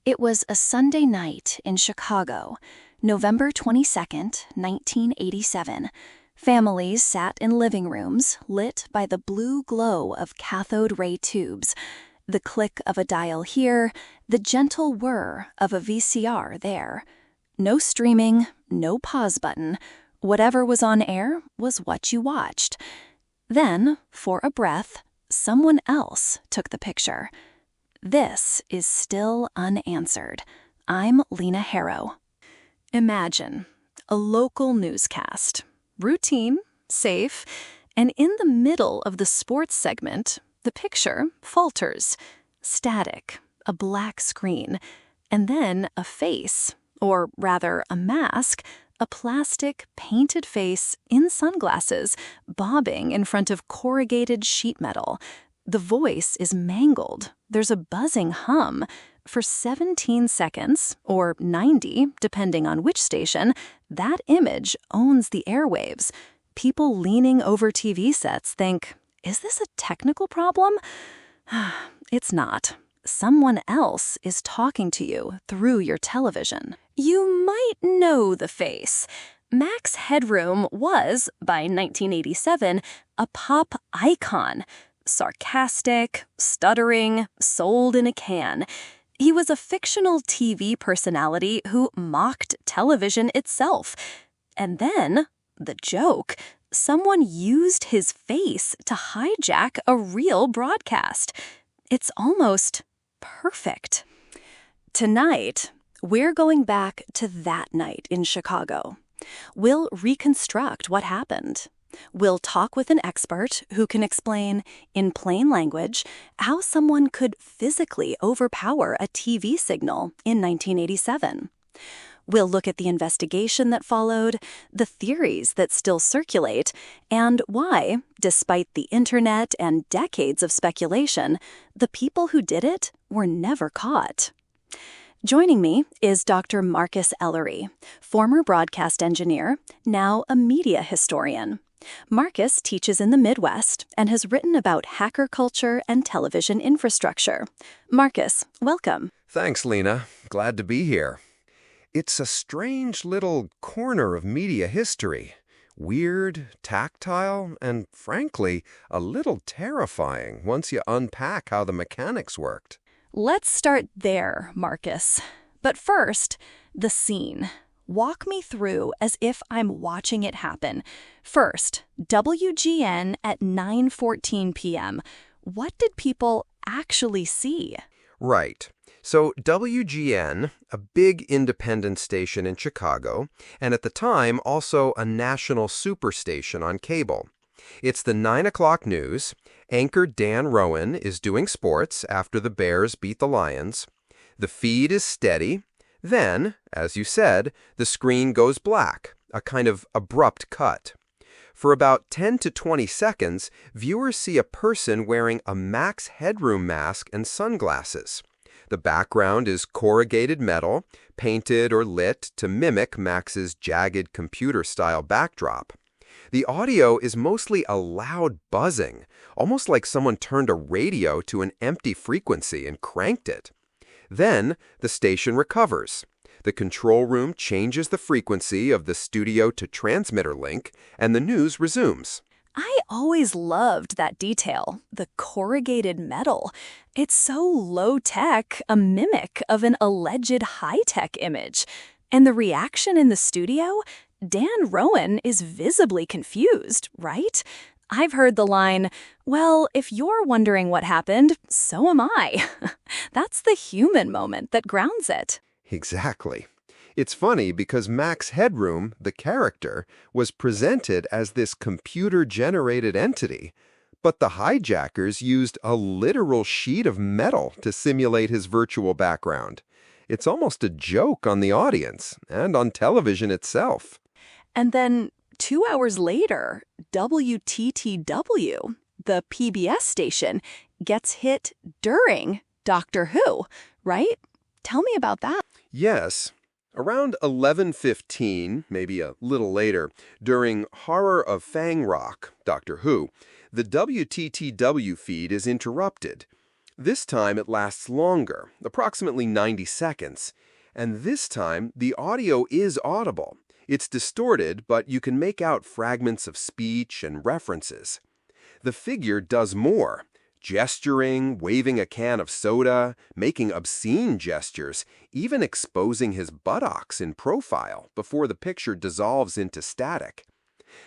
It was a Sunday night in Chicago, November 22nd, 1987. Families sat in living rooms lit by the blue glow of cathode ray tubes, the click of a dial here, the gentle whir of a VCR there. No streaming, no pause button. Whatever was on air was what you watched. Then, for a breath, someone else took the picture. This is still unanswered. I'm Lena Harrow. Imagine a local newscast. Routine, safe, and in the middle of the sports segment, the picture falters. Static, a black screen, and then a face, or rather a mask, a plastic, painted face in sunglasses, bobbing in front of corrugated sheet metal. The voice is mangled. There's a buzzing hum. For 17 seconds, or 90, depending on which station, that image owns the airwaves. People leaning over TV sets think, is this a technical problem? It's not. Someone else is talking to you through your television. You might know the face. Max Headroom was, by 1987, a pop icon. Sarcastic, stuttering, sold in a can. He was a fictional TV personality who mocked television itself. And then, the joke, someone used his face to hijack a real broadcast. It's almost perfect. Tonight, we're going back to that night in Chicago. We'll reconstruct what happened. We'll talk with an expert who can explain, in plain language, how someone could physically overpower a TV signal in 1987. We'll look at the investigation that followed, the theories that still circulate, and why, despite the internet and decades of speculation, the people who did it were never caught. Joining me is Dr. Marcus Ellery, former broadcast engineer, now a media historian. Marcus teaches in the Midwest and has written about hacker culture and television infrastructure. Marcus, welcome. Thanks, Lena. Glad to be here. It's a strange little corner of media history. Weird, tactile, and frankly, a little terrifying once you unpack how the mechanics worked. Let's start there, Marcus. But first, the scene. Walk me through as if I'm watching it happen. First, WGN at 9:14 p.m. What did people actually see? Right. So WGN, a big independent station in Chicago, and at the time also a national superstation on cable. It's the 9 o'clock news. Anchor Dan Rowan is doing sports after the Bears beat the Lions. The feed is steady. Then, as you said, the screen goes black, a kind of abrupt cut. For about 10 to 20 seconds, viewers see a person wearing a Max Headroom mask and sunglasses. The background is corrugated metal, painted or lit to mimic Max's jagged computer-style backdrop. The audio is mostly a loud buzzing, almost like someone turned a radio to an empty frequency and cranked it. Then, the station recovers. The control room changes the frequency of the studio to transmitter link, and the news resumes. I always loved that detail, the corrugated metal. It's so low-tech, a mimic of an alleged high-tech image. And the reaction in the studio? Dan Rowan is visibly confused, right? I've heard the line, well, if you're wondering what happened, so am I. That's the human moment that grounds it. Exactly. It's funny because Max Headroom, the character, was presented as this computer-generated entity, but the hijackers used a literal sheet of metal to simulate his virtual background. It's almost a joke on the audience and on television itself. And then 2 hours later, WTTW, the PBS station, gets hit during Doctor Who, right? Tell me about that. Yes. Around 11:15, maybe a little later, during Horror of Fang Rock, Doctor Who, the WTTW feed is interrupted. This time it lasts longer, approximately 90 seconds. And this time, the audio is audible. It's distorted, but you can make out fragments of speech and references. The figure does more. Gesturing, waving a can of soda, making obscene gestures, even exposing his buttocks in profile before the picture dissolves into static.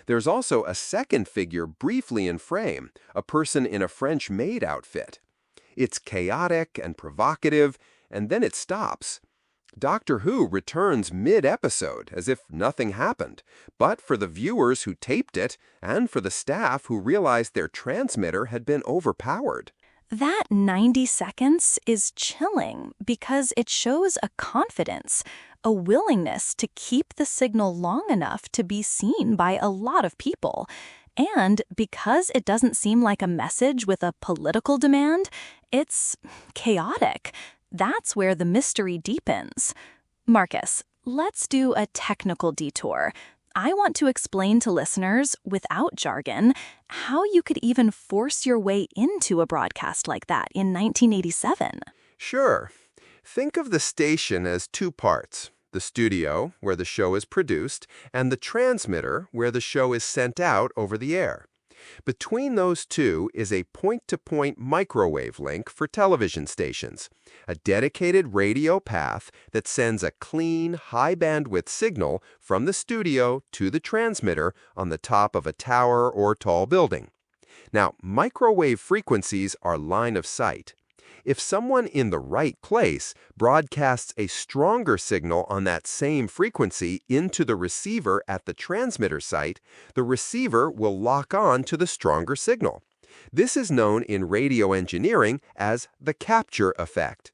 There's also a second figure briefly in frame, a person in a French maid outfit. It's chaotic and provocative, and then it stops. Doctor Who returns mid-episode as if nothing happened, but for the viewers who taped it and for the staff who realized their transmitter had been overpowered. That 90 seconds is chilling because it shows a confidence, a willingness to keep the signal long enough to be seen by a lot of people. And because it doesn't seem like a message with a political demand, it's chaotic. That's where the mystery deepens. Marcus, let's do a technical detour. I want to explain to listeners, without jargon, how you could even force your way into a broadcast like that in 1987. Sure. Think of the station as two parts. The studio, where the show is produced, and the transmitter, where the show is sent out over the air. Between those two is a point-to-point microwave link for television stations, a dedicated radio path that sends a clean, high-bandwidth signal from the studio to the transmitter on the top of a tower or tall building. Now, microwave frequencies are line of sight. If someone in the right place broadcasts a stronger signal on that same frequency into the receiver at the transmitter site, the receiver will lock on to the stronger signal. This is known in radio engineering as the capture effect.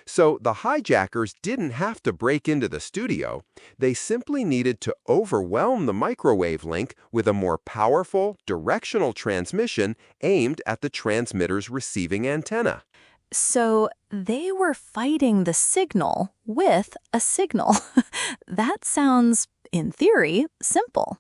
So the hijackers didn't have to break into the studio. They simply needed to overwhelm the microwave link with a more powerful, directional transmission aimed at the transmitter's receiving antenna. So they were fighting the signal with a signal. That sounds, in theory, simple.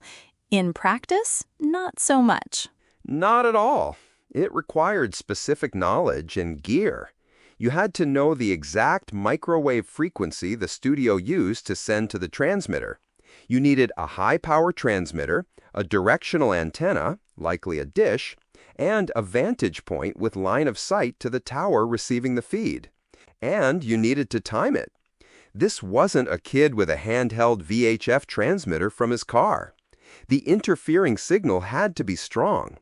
In practice, not so much. Not at all. It required specific knowledge and gear. You had to know the exact microwave frequency the studio used to send to the transmitter. You needed a high-power transmitter, a directional antenna, likely a dish, and a vantage point with line of sight to the tower receiving the feed. And you needed to time it. This wasn't a kid with a handheld VHF transmitter from his car. The interfering signal had to be strong.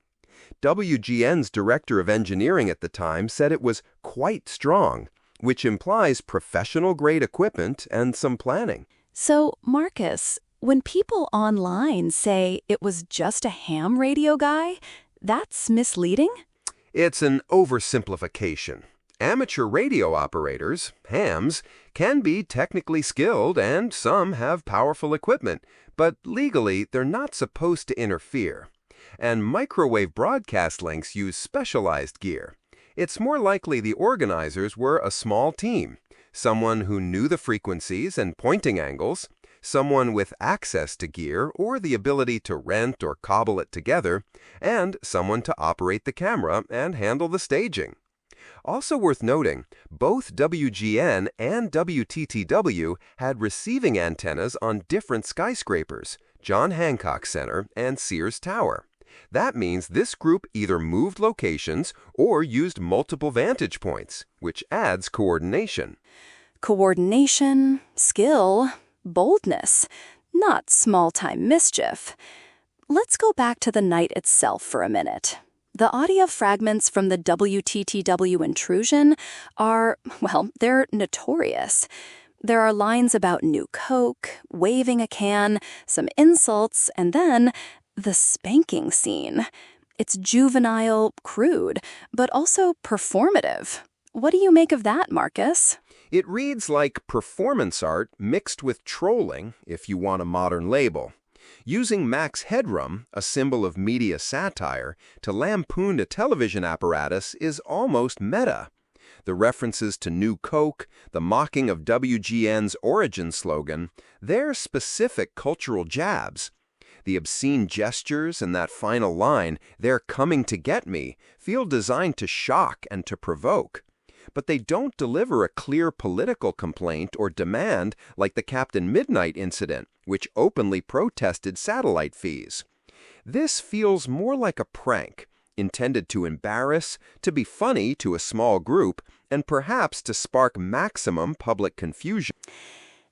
WGN's director of engineering at the time said it was quite strong, which implies professional-grade equipment and some planning. So, Marcus, when people online say it was just a ham radio guy, that's misleading? It's an oversimplification. Amateur radio operators, hams, can be technically skilled and some have powerful equipment, but legally they're not supposed to interfere. And microwave broadcast links use specialized gear. It's more likely the organizers were a small team, someone who knew the frequencies and pointing angles, someone with access to gear or the ability to rent or cobble it together, and someone to operate the camera and handle the staging. Also worth noting, both WGN and WTTW had receiving antennas on different skyscrapers, John Hancock Center and Sears Tower. That means this group either moved locations or used multiple vantage points, which adds coordination. Coordination, skill, boldness, not small-time mischief. Let's go back to the night itself for a minute. The audio fragments from the WTTW intrusion are, well, they're notorious. There are lines about new Coke, waving a can, some insults, and then the spanking scene. It's juvenile, crude, but also performative. What do you make of that, Marcus? It reads like performance art mixed with trolling, if you want a modern label. Using Max Headroom, a symbol of media satire, to lampoon a television apparatus is almost meta. The references to New Coke, the mocking of WGN's origin slogan, they're specific cultural jabs. The obscene gestures and that final line, "They're coming to get me," feel designed to shock and to provoke. but they don't deliver a clear political complaint or demand like the Captain Midnight incident, which openly protested satellite fees. This feels more like a prank, intended to embarrass, to be funny to a small group, and perhaps to spark maximum public confusion.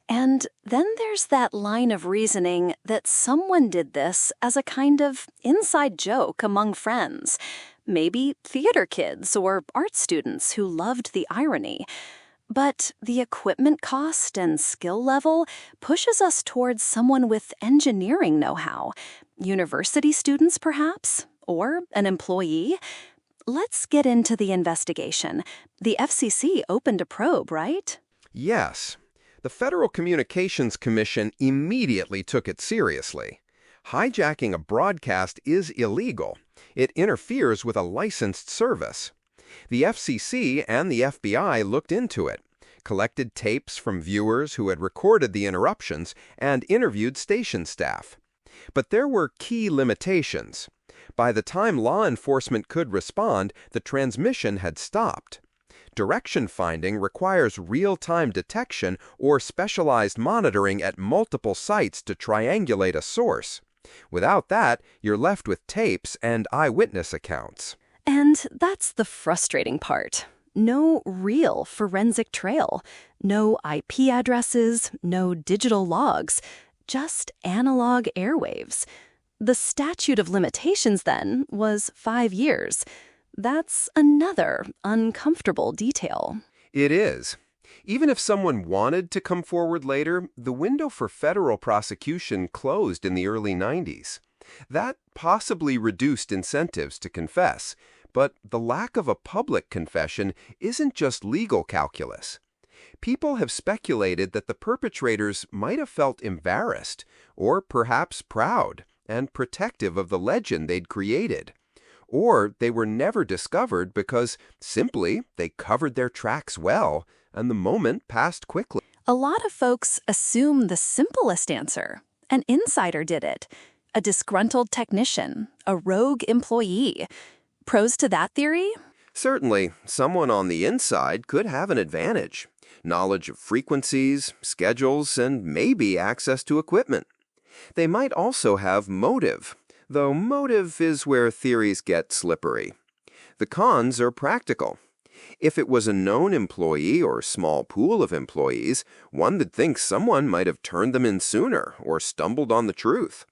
And then there's that line of reasoning that someone did this as a kind of inside joke among friends. Maybe theater kids or art students who loved the irony. But the equipment cost and skill level pushes us towards someone with engineering know-how. University students, perhaps? Or an employee? Let's get into the investigation. The FCC opened a probe, right? Yes. The Federal Communications Commission immediately took it seriously. Hijacking a broadcast is illegal. It interferes with a licensed service. The FCC and the FBI looked into it, collected tapes from viewers who had recorded the interruptions, and interviewed station staff. But there were key limitations. By the time law enforcement could respond, the transmission had stopped. Direction finding requires real-time detection or specialized monitoring at multiple sites to triangulate a source. Without that, you're left with tapes and eyewitness accounts. And that's the frustrating part. No real forensic trail. No IP addresses, no digital logs. Just analog airwaves. The statute of limitations, then, was 5 years. That's another uncomfortable detail. It is. Even if someone wanted to come forward later, the window for federal prosecution closed in the early 90s. That possibly reduced incentives to confess, but the lack of a public confession isn't just legal calculus. People have speculated that the perpetrators might have felt embarrassed, or perhaps proud, and protective of the legend they'd created. Or they were never discovered because, simply, they covered their tracks well, and the moment passed quickly. A lot of folks assume the simplest answer. An insider did it. A disgruntled technician. A rogue employee. Pros to that theory? Certainly, someone on the inside could have an advantage. Knowledge of frequencies, schedules, and maybe access to equipment. They might also have motive, though motive is where theories get slippery. The cons are practical. If it was a known employee or small pool of employees, one would think someone might have turned them in sooner or stumbled on the truth.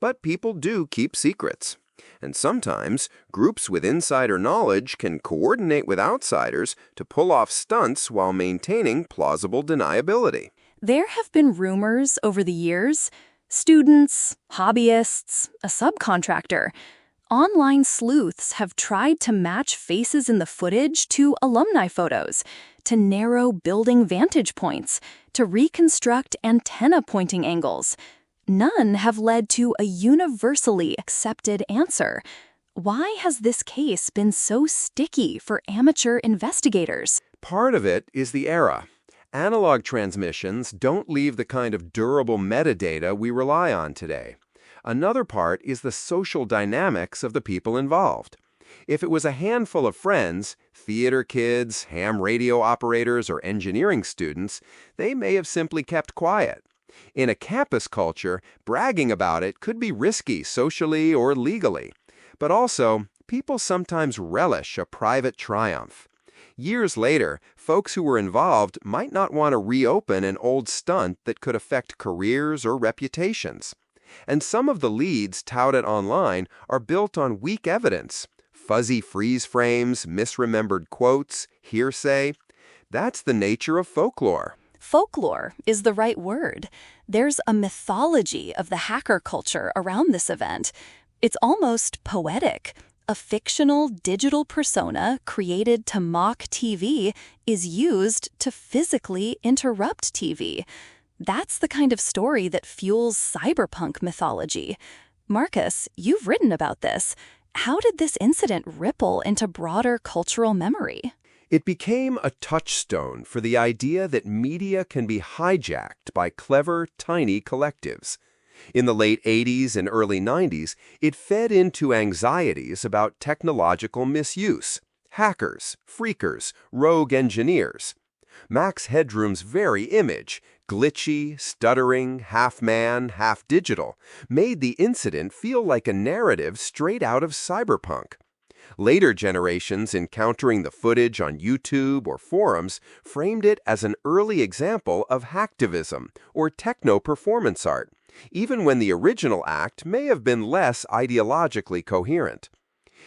But people do keep secrets. And sometimes, groups with insider knowledge can coordinate with outsiders to pull off stunts while maintaining plausible deniability. There have been rumors over the years. Students, hobbyists, a subcontractor. Online sleuths have tried to match faces in the footage to alumni photos, to narrow building vantage points, to reconstruct antenna pointing angles. None have led to a universally accepted answer. Why has this case been so sticky for amateur investigators? Part of it is the era. Analog transmissions don't leave the kind of durable metadata we rely on today. Another part is the social dynamics of the people involved. If it was a handful of friends, theater kids, ham radio operators, or engineering students, they may have simply kept quiet. In a campus culture, bragging about it could be risky socially or legally. But also, people sometimes relish a private triumph. Years later, folks who were involved might not want to reopen an old stunt that could affect careers or reputations. And some of the leads touted online are built on weak evidence. Fuzzy freeze frames, misremembered quotes, hearsay. That's the nature of folklore. Folklore is the right word. There's a mythology of the hacker culture around this event. It's almost poetic. A fictional digital persona created to mock TV is used to physically interrupt TV. That's the kind of story that fuels cyberpunk mythology. Marcus, you've written about this. How did this incident ripple into broader cultural memory? It became a touchstone for the idea that media can be hijacked by clever, tiny collectives. In the late 80s and early 90s, it fed into anxieties about technological misuse. hackers, freakers, rogue engineers. Max Headroom's very image, glitchy, stuttering, half-man, half-digital, made the incident feel like a narrative straight out of cyberpunk. Later generations encountering the footage on YouTube or forums framed it as an early example of hacktivism or techno-performance art, even when the original act may have been less ideologically coherent.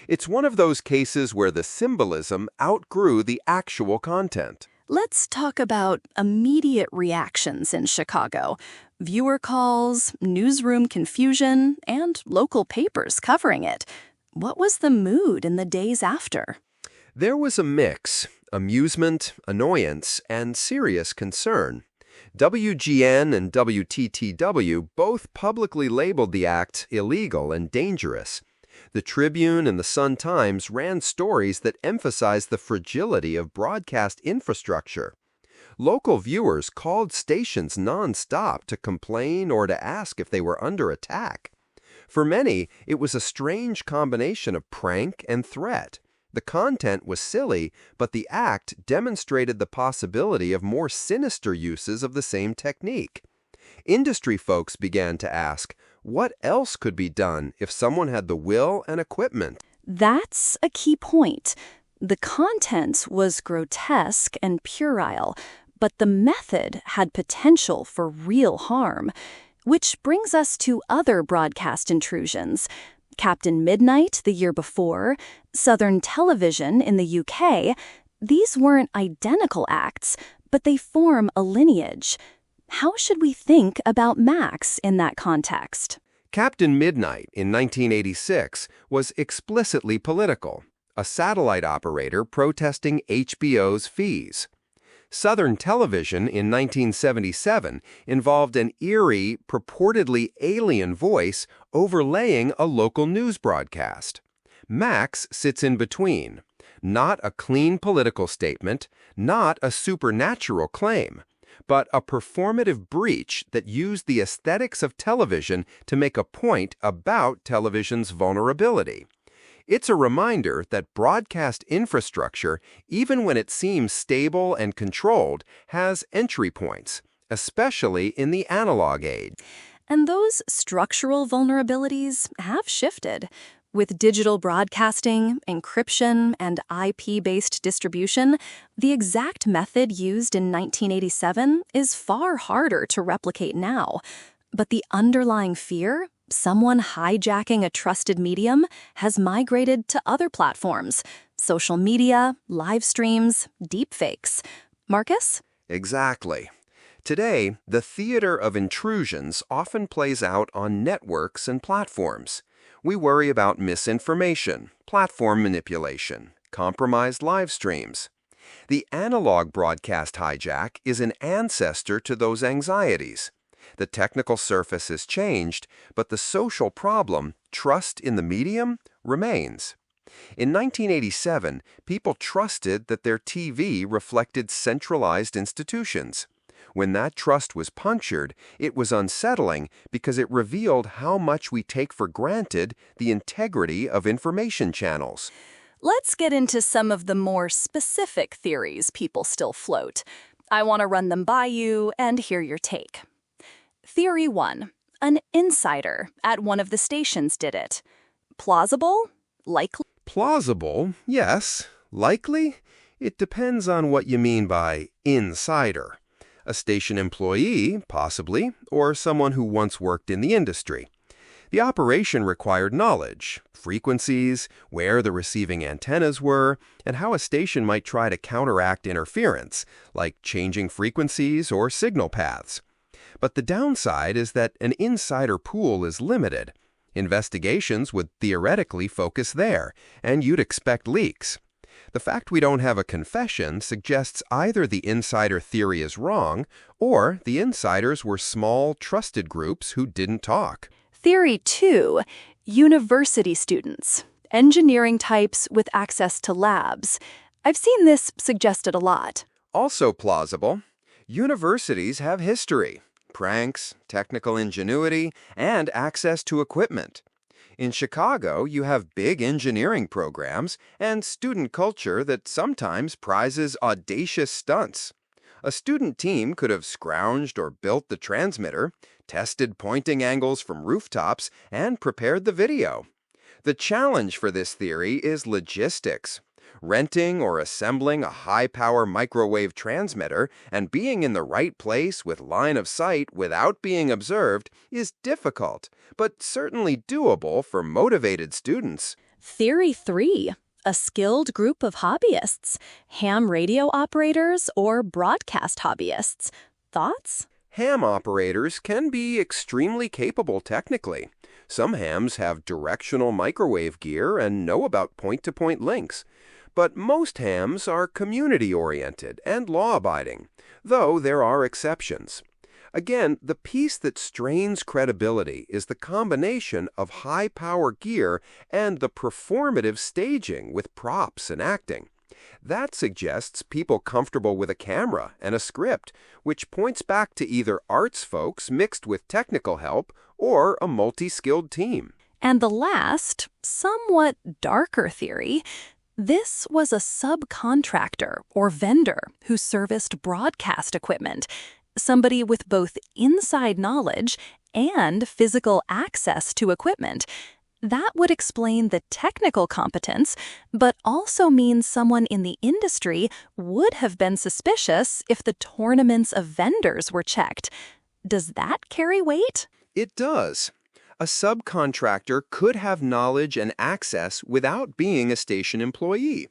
It's one of those cases where the symbolism outgrew the actual content. Let's talk about immediate reactions in Chicago. Viewer calls, newsroom confusion, and local papers covering it. What was the mood in the days after? There was a mix: amusement, annoyance, and serious concern. WGN and WTTW both publicly labeled the act illegal and dangerous. The Tribune and the Sun-Times ran stories that emphasized the fragility of broadcast infrastructure. Local viewers called stations non-stop to complain or to ask if they were under attack. For many, it was a strange combination of prank and threat. The content was silly, but the act demonstrated the possibility of more sinister uses of the same technique. Industry folks began to ask, what else could be done if someone had the will and equipment? That's a key point. The content was grotesque and puerile, but the method had potential for real harm. Which brings us to other broadcast intrusions. Captain Midnight the year before, Southern Television in the UK. These weren't identical acts, but they form a lineage. How should we think about Max in that context? Captain Midnight in 1986 was explicitly political, a satellite operator protesting HBO's fees. Southern Television in 1977 involved an eerie, purportedly alien voice overlaying a local news broadcast. Max sits in between. Not a clean political statement, not a supernatural claim, but a performative breach that used the aesthetics of television to make a point about television's vulnerability. It's a reminder that broadcast infrastructure, even when it seems stable and controlled, has entry points, especially in the analog age. And those structural vulnerabilities have shifted. With digital broadcasting, encryption, and IP-based distribution, the exact method used in 1987 is far harder to replicate now. But the underlying fear, someone hijacking a trusted medium, has migrated to other platforms: social media, live streams, deepfakes. Marcus? Exactly. Today, the theater of intrusions often plays out on networks and platforms. We worry about misinformation, platform manipulation, compromised live streams. The analog broadcast hijack is an ancestor to those anxieties. The technical surface has changed, but the social problem, trust in the medium, remains. In 1987, people trusted that their TV reflected centralized institutions. When that trust was punctured, it was unsettling because it revealed how much we take for granted the integrity of information channels. Let's get into some of the more specific theories people still float. I want to run them by you and hear your take. Theory 1. An insider at one of the stations did it. Plausible? Likely? Plausible, yes. Likely? It depends on what you mean by insider. A station employee, possibly, or someone who once worked in the industry. The operation required knowledge, frequencies, where the receiving antennas were, and how a station might try to counteract interference, like changing frequencies or signal paths. But the downside is that an insider pool is limited. Investigations would theoretically focus there, and you'd expect leaks. The fact we don't have a confession suggests either the insider theory is wrong, or the insiders were small, trusted groups who didn't talk. Theory 2. University students. Engineering types with access to labs. I've seen this suggested a lot. Also plausible. Universities have history, pranks, technical ingenuity, and access to equipment. In Chicago, you have big engineering programs and student culture that sometimes prizes audacious stunts. A student team could have scrounged or built the transmitter, tested pointing angles from rooftops, and prepared the video. The challenge for this theory is logistics. Renting or assembling a high-power microwave transmitter and being in the right place with line of sight without being observed is difficult, but certainly doable for motivated students. Theory 3. A skilled group of hobbyists, ham radio operators or broadcast hobbyists. Thoughts? Ham operators can be extremely capable technically. Some hams have directional microwave gear and know about point-to-point links. But most hams are community-oriented and law-abiding, though there are exceptions. Again, the piece that strains credibility is the combination of high-power gear and the performative staging with props and acting. That suggests people comfortable with a camera and a script, which points back to either arts folks mixed with technical help or a multi-skilled team. And the last, somewhat darker theory, this was a subcontractor or vendor who serviced broadcast equipment, somebody with both inside knowledge and physical access to equipment. That would explain the technical competence, but also means someone in the industry would have been suspicious if the tournaments of vendors were checked. Does that carry weight? It does. A subcontractor could have knowledge and access without being a station employee.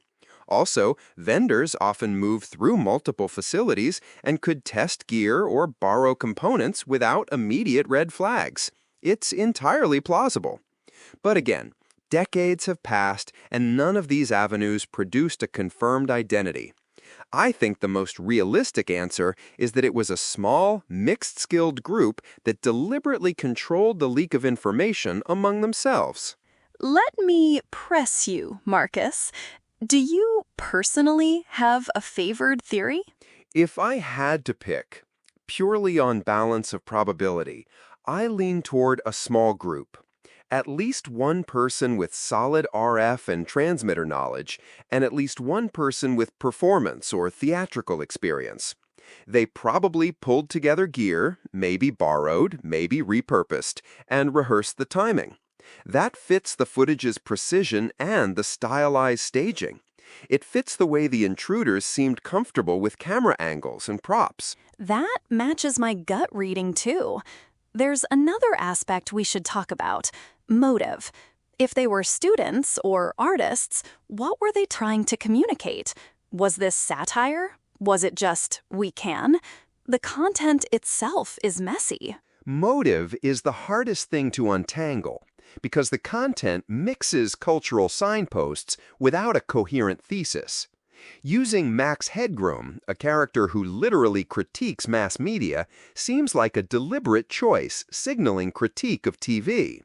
Also, vendors often move through multiple facilities and could test gear or borrow components without immediate red flags. It's entirely plausible. But again, decades have passed and none of these avenues produced a confirmed identity. I think the most realistic answer is that it was a small, mixed-skilled group that deliberately controlled the leak of information among themselves. Let me press you, Marcus. Do you personally have a favored theory? If I had to pick, purely on balance of probability, I lean toward a small group. At least one person with solid RF and transmitter knowledge, and at least one person with performance or theatrical experience. They probably pulled together gear, maybe borrowed, maybe repurposed, and rehearsed the timing. That fits the footage's precision and the stylized staging. It fits the way the intruders seemed comfortable with camera angles and props. That matches my gut reading, too. There's another aspect we should talk about. Motive. If they were students or artists, what were they trying to communicate? Was this satire? Was it just, we can? The content itself is messy. Motive is the hardest thing to untangle because the content mixes cultural signposts without a coherent thesis. Using Max Headroom, a character who literally critiques mass media, seems like a deliberate choice signaling critique of TV.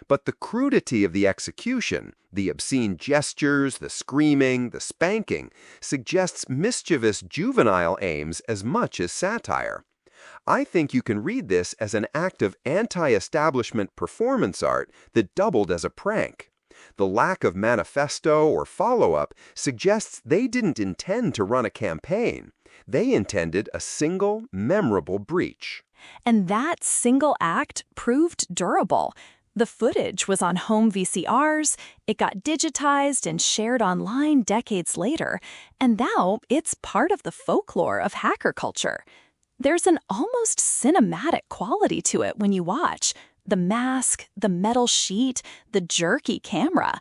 But the crudity of the execution, the obscene gestures, the screaming, the spanking, suggests mischievous juvenile aims as much as satire. I think you can read this as an act of anti-establishment performance art that doubled as a prank. The lack of manifesto or follow-up suggests they didn't intend to run a campaign. They intended a single, memorable breach. And that single act proved durable. The footage was on home VCRs, it got digitized and shared online decades later, and now it's part of the folklore of hacker culture. There's an almost cinematic quality to it when you watch. The mask, the metal sheet, the jerky camera.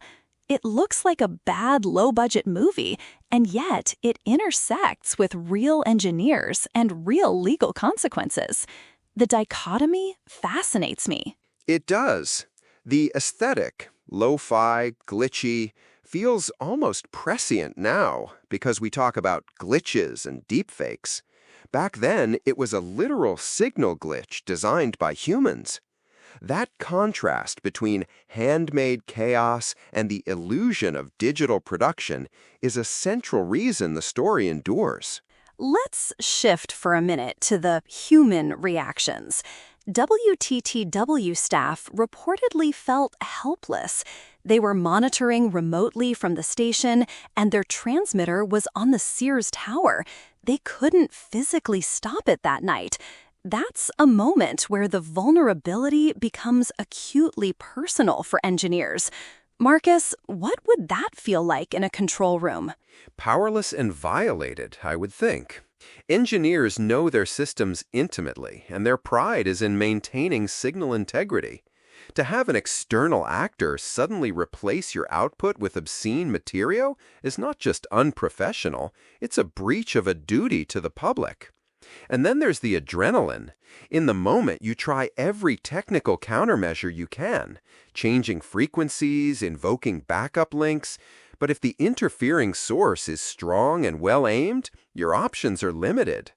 It looks like a bad low-budget movie, and yet it intersects with real engineers and real legal consequences. The dichotomy fascinates me. It does. The aesthetic, lo-fi, glitchy, feels almost prescient now because we talk about glitches and deepfakes. Back then, it was a literal signal glitch designed by humans. That contrast between handmade chaos and the illusion of digital production is a central reason the story endures. Let's shift for a minute to the human reactions. WTTW staff reportedly felt helpless. They were monitoring remotely from the station, and their transmitter was on the Sears Tower. They couldn't physically stop it that night. That's a moment where the vulnerability becomes acutely personal for engineers. Marcus, what would that feel like in a control room? Powerless and violated, I would think. Engineers know their systems intimately, and their pride is in maintaining signal integrity. To have an external actor suddenly replace your output with obscene material is not just unprofessional, it's a breach of a duty to the public. And then there's the adrenaline. In the moment, you try every technical countermeasure you can, changing frequencies, invoking backup links. But if the interfering source is strong and well-aimed, your options are limited.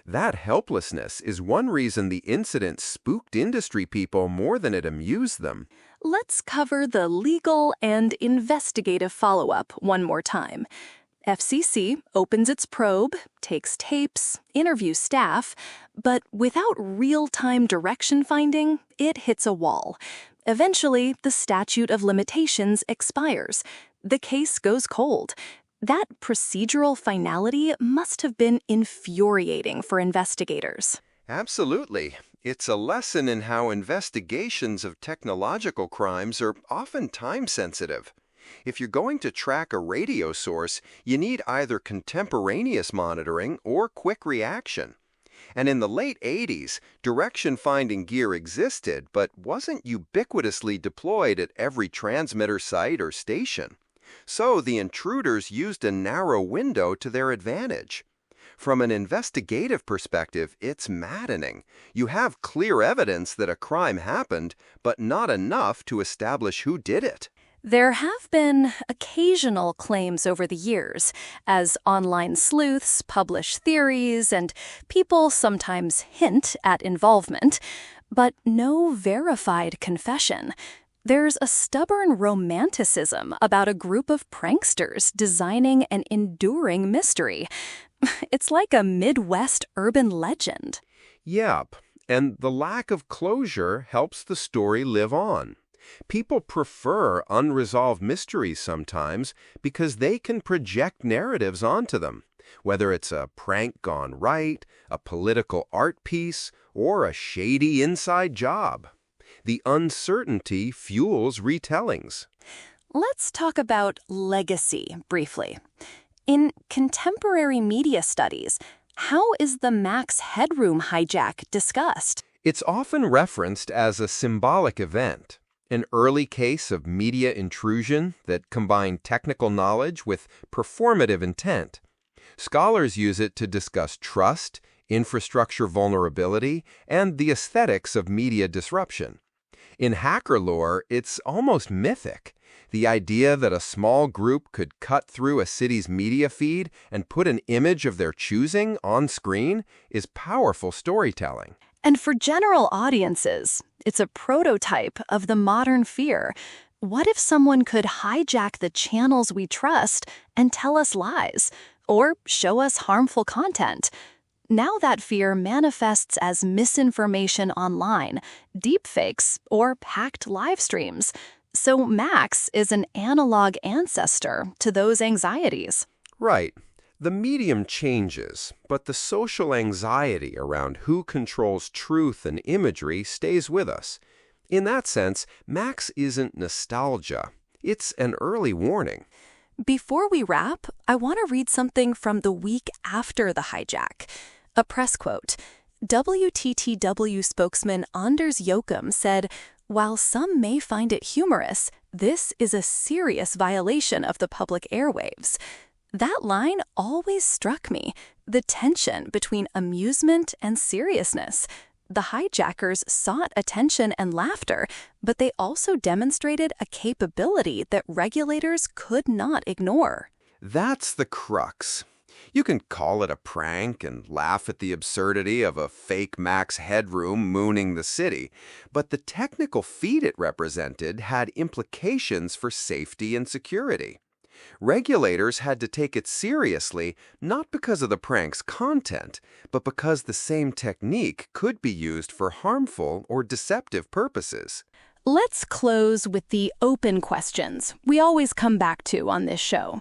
That helplessness is one reason the incident spooked industry people more than it amused them. Let's cover the legal and investigative follow-up one more time. FCC opens its probe, takes tapes, interviews staff, but without real-time direction finding, it hits a wall. Eventually, the statute of limitations expires. The case goes cold. That procedural finality must have been infuriating for investigators. Absolutely. It's a lesson in how investigations of technological crimes are often time-sensitive. If you're going to track a radio source, you need either contemporaneous monitoring or quick reaction. And in the late 80s, direction-finding gear existed but wasn't ubiquitously deployed at every transmitter site or station. So the intruders used a narrow window to their advantage. From an investigative perspective, it's maddening. You have clear evidence that a crime happened, but not enough to establish who did it. There have been occasional claims over the years, as online sleuths publish theories and people sometimes hint at involvement, but no verified confession. There's a stubborn romanticism about a group of pranksters designing an enduring mystery. It's like a Midwest urban legend. Yep, and the lack of closure helps the story live on. People prefer unresolved mysteries sometimes because they can project narratives onto them, whether it's a prank gone right, a political art piece, or a shady inside job. The uncertainty fuels retellings. Let's talk about legacy briefly. In contemporary media studies, how is the Max Headroom hijack discussed? It's often referenced as a symbolic event, an early case of media intrusion that combined technical knowledge with performative intent. Scholars use it to discuss trust, infrastructure vulnerability, and the aesthetics of media disruption. In hacker lore, it's almost mythic. The idea that a small group could cut through a city's media feed and put an image of their choosing on screen is powerful storytelling. And for general audiences, it's a prototype of the modern fear. What if someone could hijack the channels we trust and tell us lies, or show us harmful content? Now that fear manifests as misinformation online, deepfakes, or hacked live streams. So Max is an analog ancestor to those anxieties. Right. The medium changes, but the social anxiety around who controls truth and imagery stays with us. In that sense, Max isn't nostalgia. It's an early warning. Before we wrap, I want to read something from the week after the hijack. A press quote. WTTW spokesman Anders Jochum said, "While some may find it humorous, this is a serious violation of the public airwaves." That line always struck me, the tension between amusement and seriousness. The hijackers sought attention and laughter, but they also demonstrated a capability that regulators could not ignore. That's the crux. You can call it a prank and laugh at the absurdity of a fake Max Headroom mooning the city, but the technical feat it represented had implications for safety and security. Regulators had to take it seriously not because of the prank's content, but because the same technique could be used for harmful or deceptive purposes. Let's close with the open questions we always come back to on this show.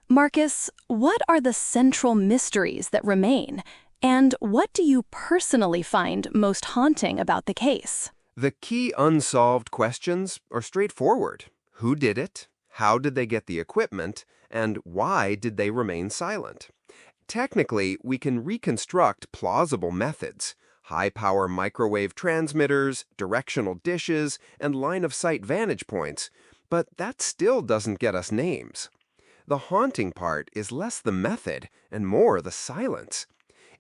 Marcus, what are the central mysteries that remain? And what do you personally find most haunting about the case? The key unsolved questions are straightforward. Who did it? How did they get the equipment? And why did they remain silent? Technically, we can reconstruct plausible methods. High-power microwave transmitters, directional dishes, and line-of-sight vantage points. But that still doesn't get us names. The haunting part is less the method and more the silence.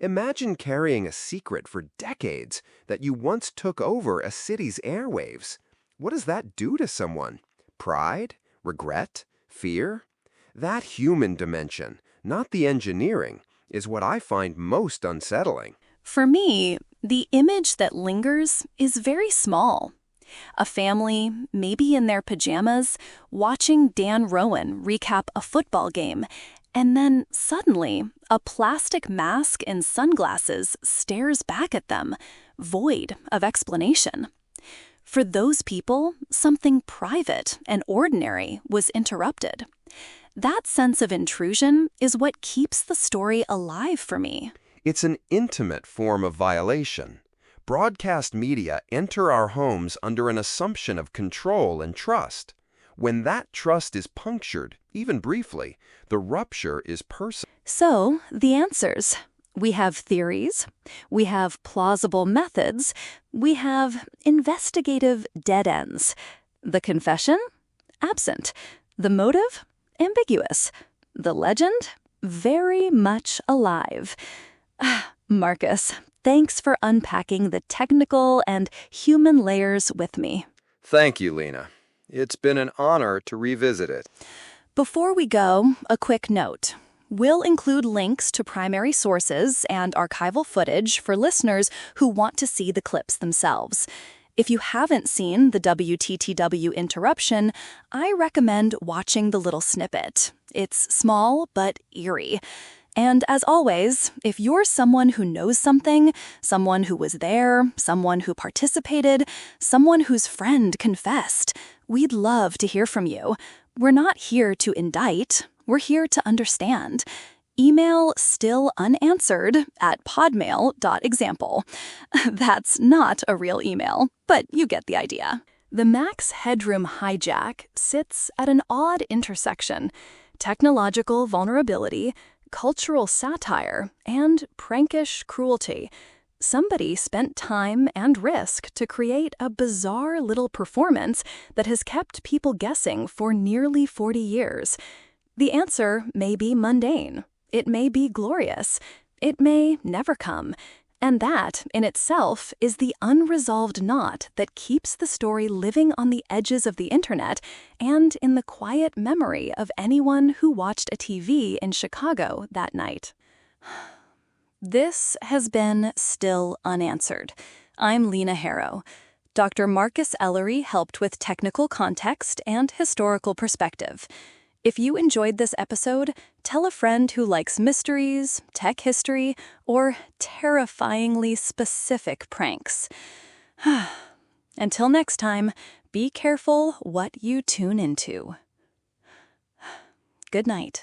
Imagine carrying a secret for decades that you once took over a city's airwaves. What does that do to someone? Pride? Regret? Fear? That human dimension, not the engineering, is what I find most unsettling. For me, the image that lingers is very small. A family, maybe in their pajamas, watching Dan Rowan recap a football game, and then suddenly, a plastic mask and sunglasses stares back at them, void of explanation. For those people, something private and ordinary was interrupted. That sense of intrusion is what keeps the story alive for me. It's an intimate form of violation. Broadcast media enter our homes under an assumption of control and trust. When that trust is punctured, even briefly, the rupture is personal. So, the answers. We have theories, we have plausible methods, we have investigative dead ends. The confession? Absent. The motive? Ambiguous. The legend? Very much alive. Marcus, thanks for unpacking the technical and human layers with me. Thank you, Lena. It's been an honor to revisit it. Before we go, a quick note. We'll include links to primary sources and archival footage for listeners who want to see the clips themselves. If you haven't seen the WTTW interruption, I recommend watching the little snippet. It's small but eerie. And as always, if you're someone who knows something, someone who was there, someone who participated, someone whose friend confessed, we'd love to hear from you. We're not here to indict, we're here to understand. Email stillunanswered@podmail.example. That's not a real email, but you get the idea. The Max Headroom hijack sits at an odd intersection: technological vulnerability, cultural satire, and prankish cruelty. Somebody spent time and risk to create a bizarre little performance that has kept people guessing for nearly 40 years. The answer may be mundane. It may be glorious. It may never come. And that, in itself, is the unresolved knot that keeps the story living on the edges of the internet and in the quiet memory of anyone who watched a TV in Chicago that night. This has been Still Unanswered. I'm Lena Harrow. Dr. Marcus Ellery helped with technical context and historical perspective. If you enjoyed this episode, tell a friend who likes mysteries, tech history, or terrifyingly specific pranks. Until next time, be careful what you tune into. Good night.